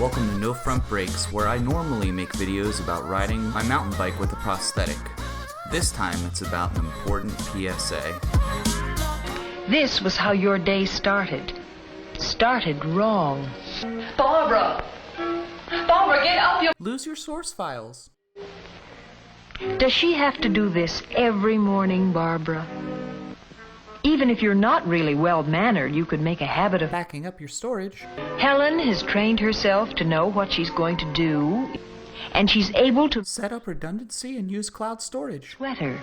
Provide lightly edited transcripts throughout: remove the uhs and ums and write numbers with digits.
Welcome to No Front Brakes, where I normally make videos about riding my mountain bike with a prosthetic. This time it's about an important PSA. This was how your day started. Started wrong. Barbara! Barbara, get up! Lose your source files. Does she have to do this every morning, Barbara? Even if you're not really well-mannered, you could make a habit of Backing up your storage. Helen has trained herself to know what she's going to do, and she's able to Set up redundancy and use cloud storage. sweater.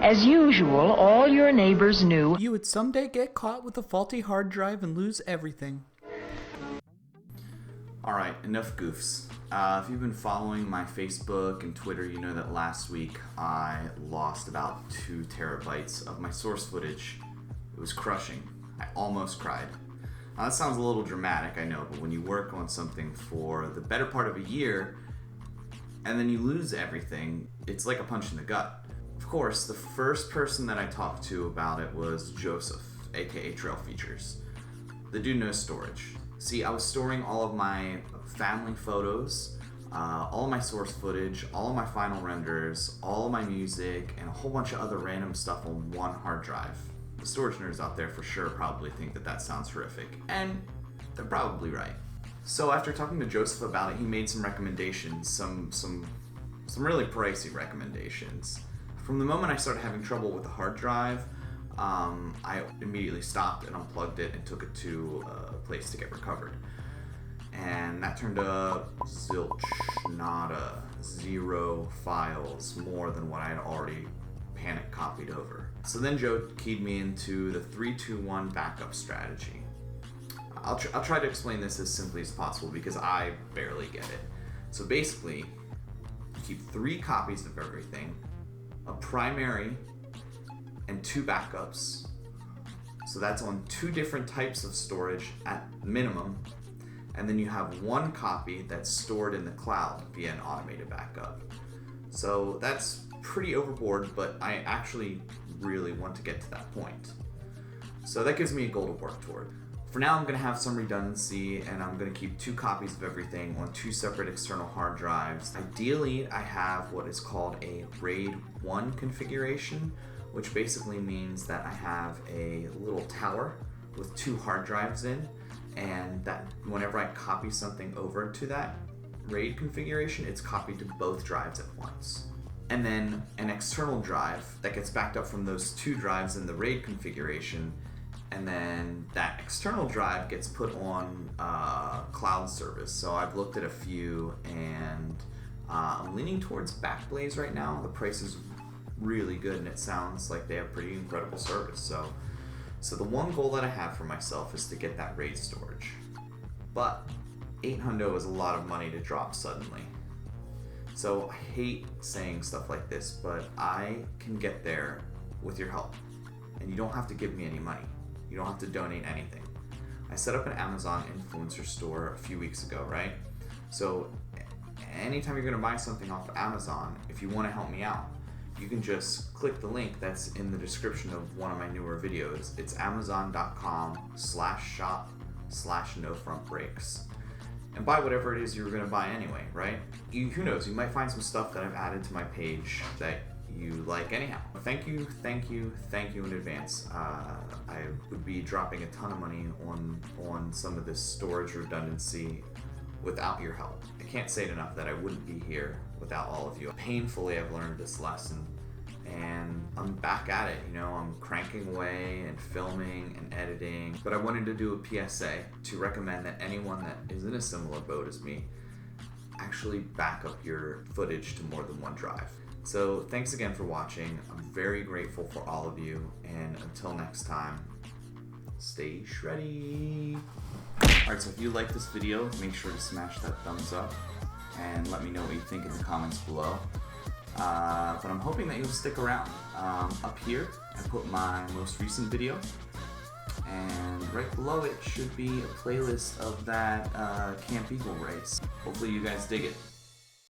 As usual, all your neighbors knew You would someday get caught with a faulty hard drive and lose everything. Alright, enough goofs. If you've been following my Facebook and Twitter, you know that last week I lost about 2 terabytes of my source footage. It was crushing. I almost cried. Now that sounds a little dramatic, I know, but when you work on something for the better part of a year and then you lose everything, it's like a punch in the gut. Of course, the first person that I talked to about it was Joseph, aka Trailforks. The dude knows storage. See, I was storing all of my family photos, all of my source footage, all of my final renders, all of my music, and a whole bunch of other random stuff on one hard drive. The storage nerds out there for sure probably think that that sounds horrific, and they're probably right. So after talking to Joseph about it, he made some recommendations, some really pricey recommendations. From the moment I started having trouble with the hard drive, I immediately stopped and unplugged it and took it to a place to get recovered. And that turned up zilch, nada, 0 files, more than what I had already panic copied over. So then Joe keyed me into the 3-2-1 backup strategy. I'll try to explain this as simply as possible because I barely get it. So basically, you keep 3 copies of everything, a primary and 2 backups. So that's on 2 different types of storage at minimum. And then you have 1 copy that's stored in the cloud via an automated backup. So that's pretty overboard, but I actually really want to get to that point. So that gives me a goal to work toward. For now, I'm going to have some redundancy, and I'm going to keep 2 copies of everything on 2 separate external hard drives. Ideally, I have what is called a RAID 1 configuration, which basically means that I have a little tower with 2 hard drives in, and that whenever I copy something over to that RAID configuration, it's copied to both drives at once. And then an external drive that gets backed up from those 2 drives in the RAID configuration, and then that external drive gets put on cloud service. So I've looked at a few, and I'm leaning towards Backblaze right now. The price is really good, and it sounds like they have pretty incredible service. So the one goal that I have for myself is to get that RAID storage. But $800 is a lot of money to drop suddenly. So I hate saying stuff like this, but I can get there with your help. And you don't have to give me any money. You don't have to donate anything. I set up an Amazon influencer store a few weeks ago, right? So anytime you're gonna buy something off of Amazon, if you wanna help me out, you can just click the link that's in the description of one of my newer videos. It's amazon.com/shop/nofrontbrakes. And buy whatever it is you're gonna buy anyway, right? Who knows, you might find some stuff that I've added to my page that you like anyhow. Thank you in advance. I would be dropping a ton of money on some of this storage redundancy without your help. I can't say it enough that I wouldn't be here without all of you. Painfully, I've learned this lesson, and I'm back at it. You know, I'm cranking away and filming and editing, but I wanted to do a PSA to recommend that anyone that is in a similar boat as me actually back up your footage to more than 1 drive. So thanks again for watching. I'm very grateful for all of you, and until next time, stay shreddy. Alright, so if you like this video, make sure to smash that thumbs up and let me know what you think in the comments below. But I'm hoping that you'll stick around. Up here, I put my most recent video, and right below it should be a playlist of that Camp Eagle race. Hopefully you guys dig it.